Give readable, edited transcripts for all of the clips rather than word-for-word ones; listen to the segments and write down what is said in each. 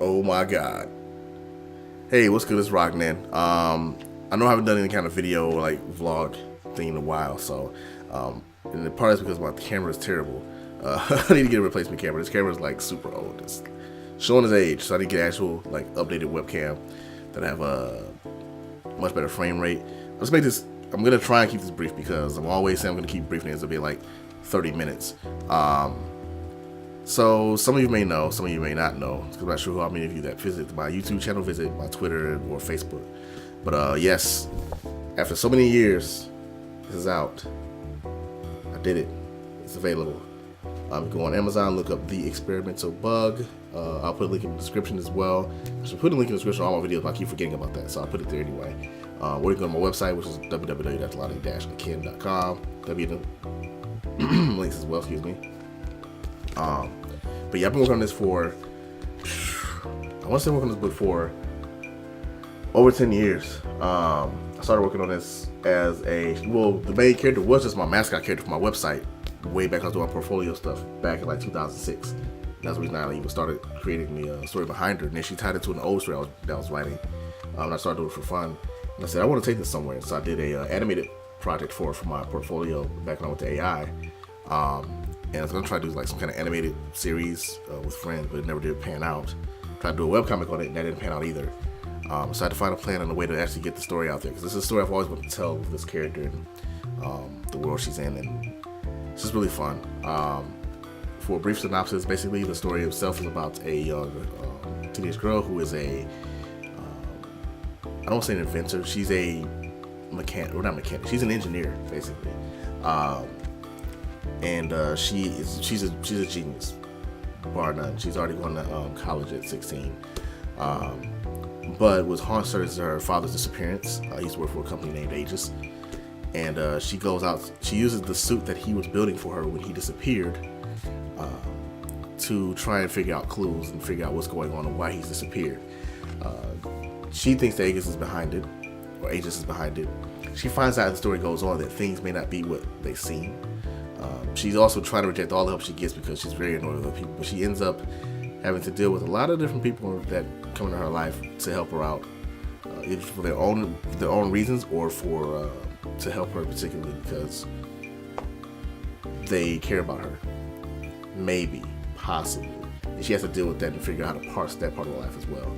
Oh my god. Hey, what's good? It's Rockman. I know I haven't done any kind of video or like vlog thing in a while, so and the part is because my camera is terrible. I need to get a replacement camera. This camera is like super old. It's showing its age, so I need to get actual like updated webcam that have a much better frame rate. Let's make this. I'm gonna try and keep this brief because I'm always saying I'm gonna keep brief, and it'll be like 30 minutes. So some of you may know, some of you may not know, because I'm not sure how many of you that visit my YouTube channel, visit my Twitter or Facebook. But yes, after so many years, this is out. I did it. It's available. Go on Amazon, look up The Experimental Bug. I'll put a link in the description as well. I should put a link in the description of all my videos, but I keep forgetting about that, so I'll put it there anyway. Or you can go to my website, which is www.lonnie-akin.com. Links as well, excuse me. But yeah, I've been working on this for, I want to say working on this book for over 10 years. I started working on this as the main character was just my mascot character for my website way back when I was doing portfolio stuff back in like 2006. That's the reason I even started creating the story behind her. And then she tied it to an old story that I was writing. And I started doing it for fun. And I said, I want to take this somewhere. So I did a animated project for my portfolio back when I went to AI. And I was going to try to do like some kind of animated series with friends, but it never did pan out. Tried to do a webcomic on it, and that didn't pan out either. So I had to find a plan and a way to actually get the story out there, because this is a story I've always wanted to tell with this character and the world she's in, and it's just really fun. For a brief synopsis, basically the story itself is about a young teenage girl who is I don't want to say an inventor. She's a mechanic, or not mechanic. She's an engineer, basically. And she's a genius, bar none. She's already gone to college at 16. But what haunts her is her father's disappearance. He used to work for a company named Aegis. And she goes out, she uses the suit that he was building for her when he disappeared to try and figure out clues and figure out what's going on and why he's disappeared. She thinks that Aegis is behind it, or Aegis is behind it. She finds out as the story goes on that things may not be what they seem. She's also trying to reject all the help she gets because she's very annoyed with other people. But she ends up having to deal with a lot of different people that come into her life to help her out, either for their own reasons or for to help her particularly because they care about her. Maybe, possibly, and she has to deal with that and figure out how to parse that part of her life as well.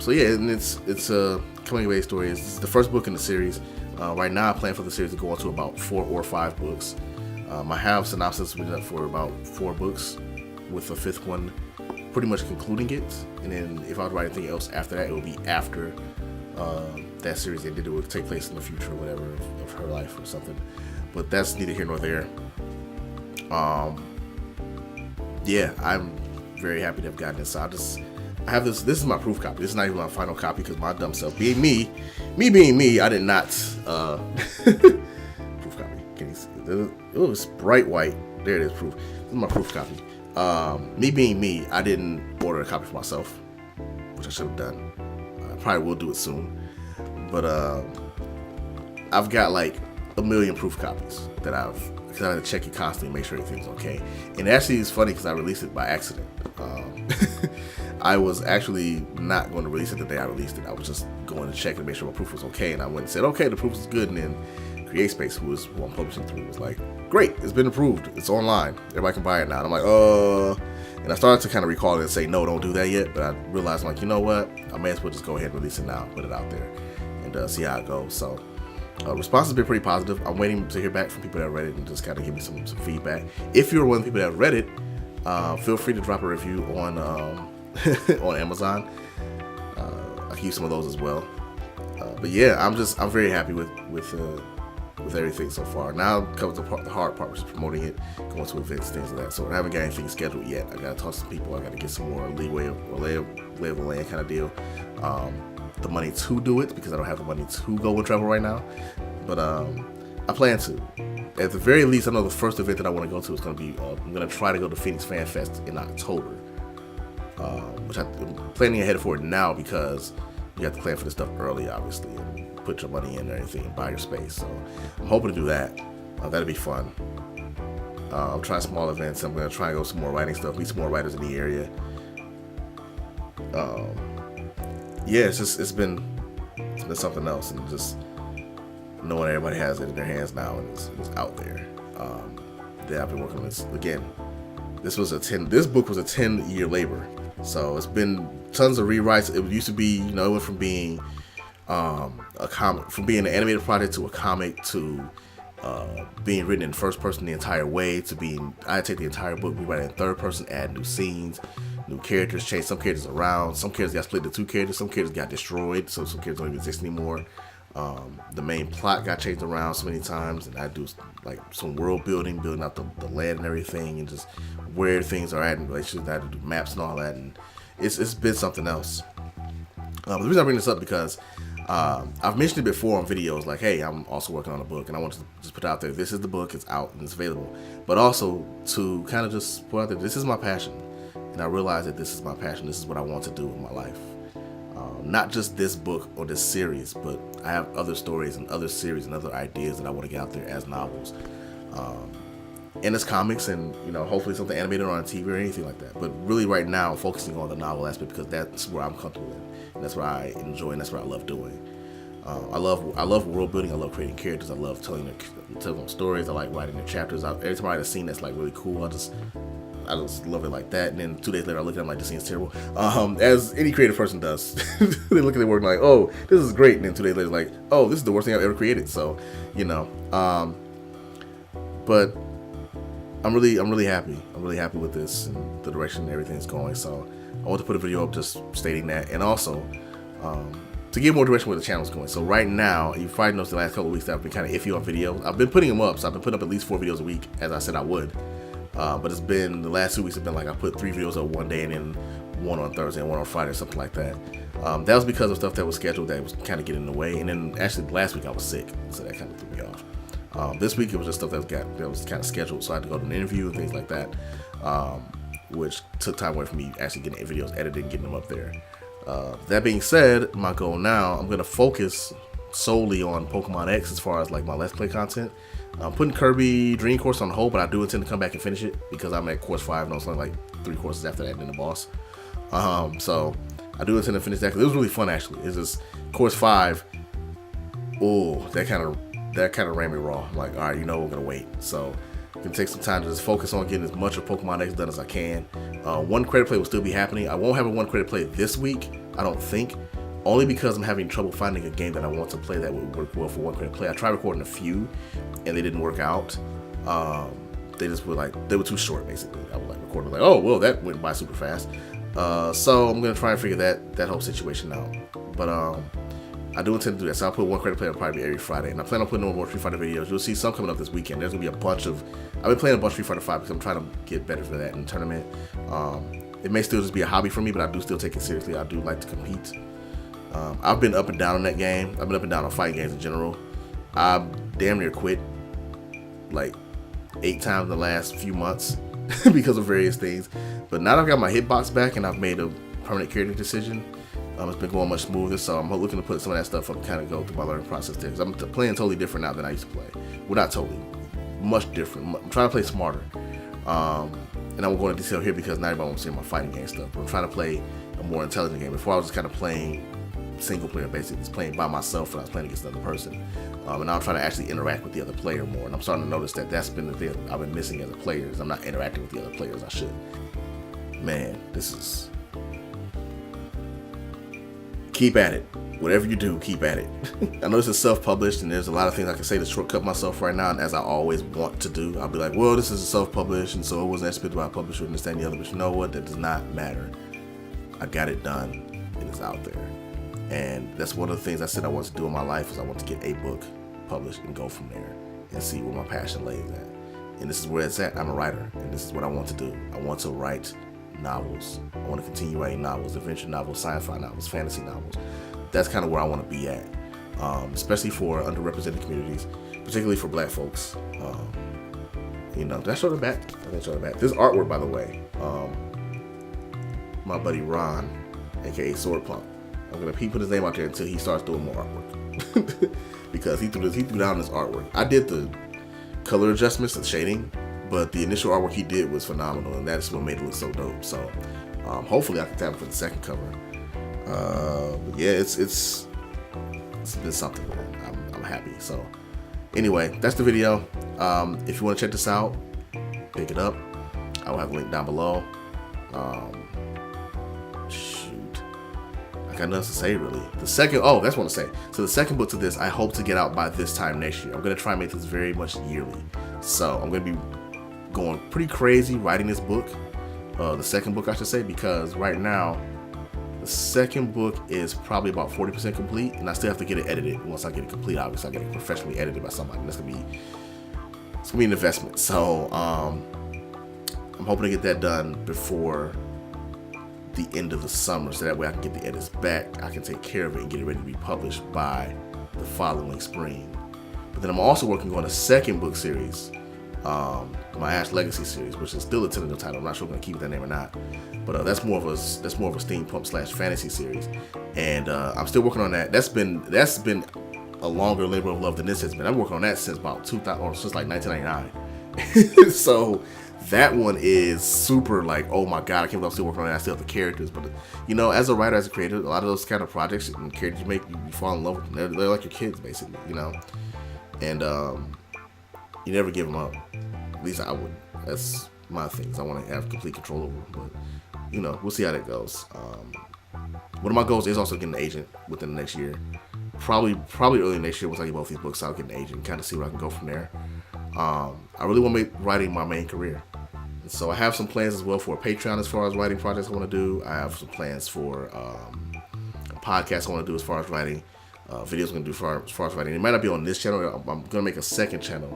So yeah, and it's a coming of age story. It's the first book in the series. Right now, I plan for the series to go on to about 4 or 5 books. I have synopsis written up for about 4 books, with the 5th one pretty much concluding it. And then if I would write anything else after that, it would be after that series ended. It would take place in the future or whatever of her life or something. But that's neither here nor there. Yeah, I'm very happy to have gotten this. I have this. This is my proof copy. This is not even my final copy because my dumb self, being me being me, I did not proof copy. Can you see? It was bright white. There it is. Proof. This is my proof copy. Me being me, I didn't order a copy for myself, which I should have done. I probably will do it soon. But I've got like a million proof copies that because I had to check it constantly and make sure everything's okay. And actually, it's funny because I released it by accident. I was actually not going to release it the day I released it. I was just going to check to make sure my proof was okay, and I went and said, okay, the proof is good, and then CreateSpace, who I'm publishing through, was like, great, it's been approved, it's online, everybody can buy it now. And I'm like, and I started to kind of recall it and say, no, don't do that yet, but I realized, I'm like, you know what, I may as well just go ahead and release it now, put it out there, and see how it goes. So response has been pretty positive. I'm waiting to hear back from people that read it and just kind of give me some feedback. If you're one of the people that read it, feel free to drop a review on on Amazon. I can use some of those as well. But yeah, I'm very happy with everything so far. Now comes the hard part, which is promoting it, going to events, things like that. So I haven't got anything scheduled yet. I got to talk to some people. I got to get some more leeway or lay of the land kind of deal. The money to do it, because I don't have the money to go and travel right now. But I plan to. At the very least, I know the first event that I want to go to is going to be, I'm going to try to go to Phoenix Fan Fest in October. Which I'm planning ahead for it now because you have to plan for this stuff early, obviously, and put your money in and everything and buy your space. So I'm hoping to do that. That'll be fun. I'm trying small events. I'm going to try and go some more writing stuff, meet some more writers in the area. Yeah, it's been something else, and just knowing everybody has it in their hands now and it's out there. That I've been working on this again. This book was a 10-year labor, so it's been tons of rewrites. It used to be, it went from being a comic, from being an animated project to a comic to being written in first person the entire way to being, I take the entire book, rewrite it in third person, add new scenes, new characters, change some characters around. Some characters got split into two characters, some characters got destroyed, so some characters don't even exist anymore. The main plot got changed around so many times, and I do like some world building out the land and everything, and just where things are at in relation. I had to do maps and all that, and it's been something else. The reason I bring this up because I've mentioned it before on videos, like, hey, I'm also working on a book, and I want to just put out there, this is the book, it's out and it's available. But also to kind of just put out there, this is my passion, and I realize that this is my passion. This is what I want to do in my life. Not just this book or this series, but I have other stories and other series and other ideas that I want to get out there as novels, and as comics, and hopefully something animated or on TV or anything like that. But really, right now, I'm focusing on the novel aspect because that's where I'm comfortable in, and that's what I enjoy, and that's what I love doing. I love world building. I love creating characters. I love telling stories. I like writing the chapters. Every time I write a scene that's like really cool, I just love it like that. And then 2 days later, I look at them like, this scene's terrible. As any creative person does. They look at their work like, oh, this is great. And then 2 days later, like, oh, this is the worst thing I've ever created. So, but I'm really happy. I'm really happy with this and the direction everything's going. So I want to put a video up just stating that, and also to give more direction where the channel's going. So right now, you probably noticed the last couple of weeks that I've been kind of iffy on videos. I've been putting them up, so I've been putting up at least 4 videos a week, as I said I would. But it's been, the last 2 weeks have been like I put 3 videos up one day and then 1 on Thursday and 1 on Friday or something like that. That was because of stuff that was scheduled that was kind of getting in the way. And then actually last week I was sick, so that kind of threw me off. This week it was just stuff that was kind of scheduled, so I had to go to an interview and things like that, which took time away from me actually getting videos edited and getting them up there. That being said, my goal now, I'm going to focus solely on Pokemon X as far as like my Let's Play content. I'm putting Kirby Dream Course on hold, but I do intend to come back and finish it because I'm at course 5 and it's only like 3 courses after that and then the boss. So I do intend to finish that because it was really fun actually. It's just course 5. Oh, that kind of ran me raw. I'm like, all right, we're gonna wait. So I'm gonna take some time to just focus on getting as much of Pokemon X done as I can. 1 credit play will still be happening. I won't have a 1 credit play this week, I don't think. Only because I'm having trouble finding a game that I want to play that would work well for 1 credit play. I tried recording a few, and they didn't work out. They just were they were too short, basically. I was recording oh, well, that went by super fast. So I'm gonna try and figure that whole situation out. But I do intend to do that. So I'll put 1 credit play probably every Friday, and I plan on putting on more Street Fighter videos. You'll see some coming up this weekend. There's gonna be a bunch of. I've been playing a bunch of Street Fighter 5 because I'm trying to get better for that in the tournament. It may still just be a hobby for me, but I do still take it seriously. I do like to compete. I've been up and down on that game. I've been up and down on fighting games in general. I damn near quit like 8 times in the last few months because of various things. But now that I've got my hitbox back and I've made a permanent character decision, it's been going much smoother. So I'm looking to put some of that stuff up and kind of go through my learning process there. Because I'm playing totally different now than I used to play. Well, not totally. Much different. I'm trying to play smarter. And I won't go into detail here because not everybody wants to see my fighting game stuff. But I'm trying to play a more intelligent game. Before I was just kind of playing single player, basically just playing by myself and I was playing against another person, and now I'm trying to actually interact with the other player more, and I'm starting to notice that that's been the thing I've been missing as a player, is I'm not interacting with the other players I should. Man, this is, keep at it. Whatever you do, keep at it. I know this is self-published and there's a lot of things I can say to shortcut myself right now, and as I always want to do, I'll be like, well, this is self-published and so it wasn't executed by a publisher and this, that, and the other, but you know what, that does not matter. I got it done and it's out there. And that's one of the things I said I want to do in my life, is I want to get a book published and go from there and see where my passion lays at. And this is where it's at. I'm a writer, and this is what I want to do. I want to write novels. I want to continue writing novels, adventure novels, sci-fi novels, fantasy novels. That's kind of where I want to be at, especially for underrepresented communities, particularly for Black folks. Did I show the back? I didn't show the back. This artwork, by the way, my buddy Ron, aka Swordpunk. I'm gonna put his name out there until he starts doing more artwork because he threw down this artwork. I did the color adjustments and shading, but the initial artwork he did was phenomenal, and that's what made it look so dope. So hopefully I can tap him for the second cover. But yeah, it's been something, man. I'm happy. So anyway, that's the video. If you want to check this out, pick it up. I will have a link down below. Shoot, I got nothing to say really. That's what I want to say. So the second book to this, I hope to get out by this time next year. I'm gonna try and make this very much yearly. So I'm gonna be going pretty crazy writing this book. The second book, I should say, because right now the second book is probably about 40% complete, and I still have to get it edited. Once I get it complete, obviously I get it professionally edited by somebody. It's gonna be an investment. So I'm hoping to get that done before the end of the summer, so that way I can get the edits back, I can take care of it and get it ready to be published by the following spring. But then I'm also working on a second book series, my Ash Legacy series, which is still a tentative title. I'm not sure if I'm gonna keep that name or not, but that's more of a steampunk / fantasy series, and I'm still working on that. That's been a longer labor of love than this has been. I'm working on that since about 2000 or since like 1999. So that one is super like, oh my god, I can't believe I'm still working on it. I still have the characters, but you know, as a writer, as a creator, a lot of those kind of projects and characters you make, you fall in love with them. They're like your kids, basically, you know. And you never give them up. At least I wouldn't. That's my things. I want to have complete control over them, but you know, we'll see how that goes. One of my goals is also getting an agent within the next year. Probably early next year once I get both these books out, get an agent, kind of see where I can go from there. I really want to make writing my main career. And so I have some plans as well for a Patreon as far as writing projects I want to do. I have some plans for a podcast I want to do as far as writing, videos I'm going to do as far as writing. It might not be on this channel. I'm going to make a second channel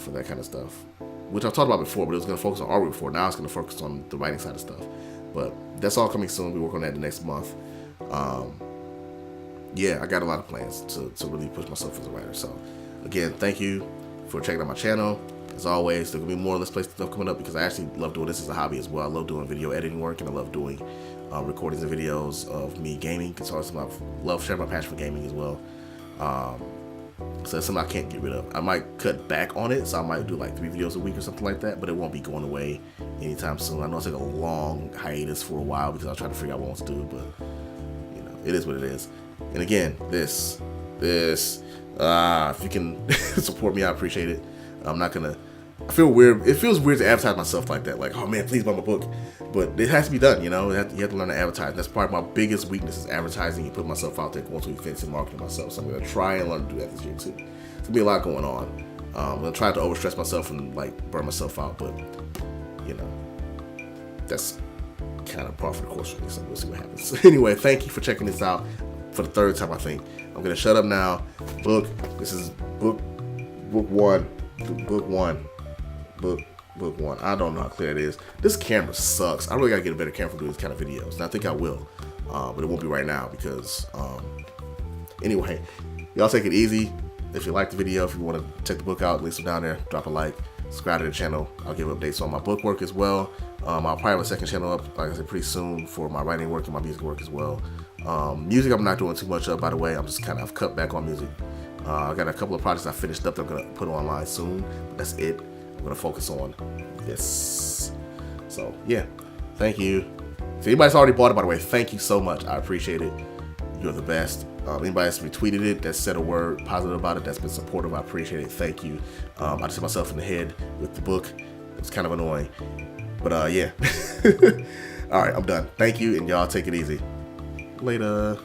for that kind of stuff, which I've talked about before, but it was going to focus on artwork before. Now it's going to focus on the writing side of stuff. But that's all coming soon. We work on that the next month. Yeah, I got a lot of plans to really push myself as a writer. So again, thank you for checking out my channel. As always, there will be more Let's Play stuff coming up, because I actually love doing this as a hobby as well. I love doing video editing work, and I love doing recordings and videos of me gaming, because I love sharing my passion for gaming as well. So that's something I can't get rid of. I might cut back on it, so I might do like 3 videos a week or something like that, but it won't be going away anytime soon. I know it's like a long hiatus for a while because I was trying to figure out what I want to do, but you know, it is what it is. And again, this, if you can support me, I appreciate it. I'm not gonna, I feel weird. It feels weird to advertise myself like that. Like, oh man, please buy my book. But it has to be done, you know? You have to learn to advertise. That's part of my biggest weakness, is advertising and putting myself out there, going to events and marketing myself. So I'm gonna try and learn to do that this year too. There's gonna be a lot going on. I'm gonna try to overstress myself and like burn myself out, but you know, that's kind of par for the course for me, so we'll see what happens. Anyway, thank you for checking this out for the 3rd time, I think. I'm gonna shut up now. This is book one. I don't know how clear it is. This camera sucks. I really gotta get a better camera for doing these kind of videos, and I think I will, but it won't be right now because anyway, y'all take it easy. If you like the video, if you want to check the book out, links are down there. Drop a like, subscribe to the channel. I'll give updates on my book work as well. I'll probably have a second channel up, like I said, pretty soon for my writing work and my music work as well. Music I'm not doing too much of, by the way. I've cut back on music. I got a couple of projects I finished up that I'm gonna put online soon, but that's it. I'm gonna focus on this. So yeah, thank you. If anybody's already bought it, by the way, thank you so much. I appreciate it. You're the best. Anybody that's retweeted it, that said a word positive about it, that's been supportive, I appreciate it. Thank you. I just hit myself in the head with the book. It was kind of annoying, but yeah. All right, I'm done. Thank you, and y'all take it easy. Later.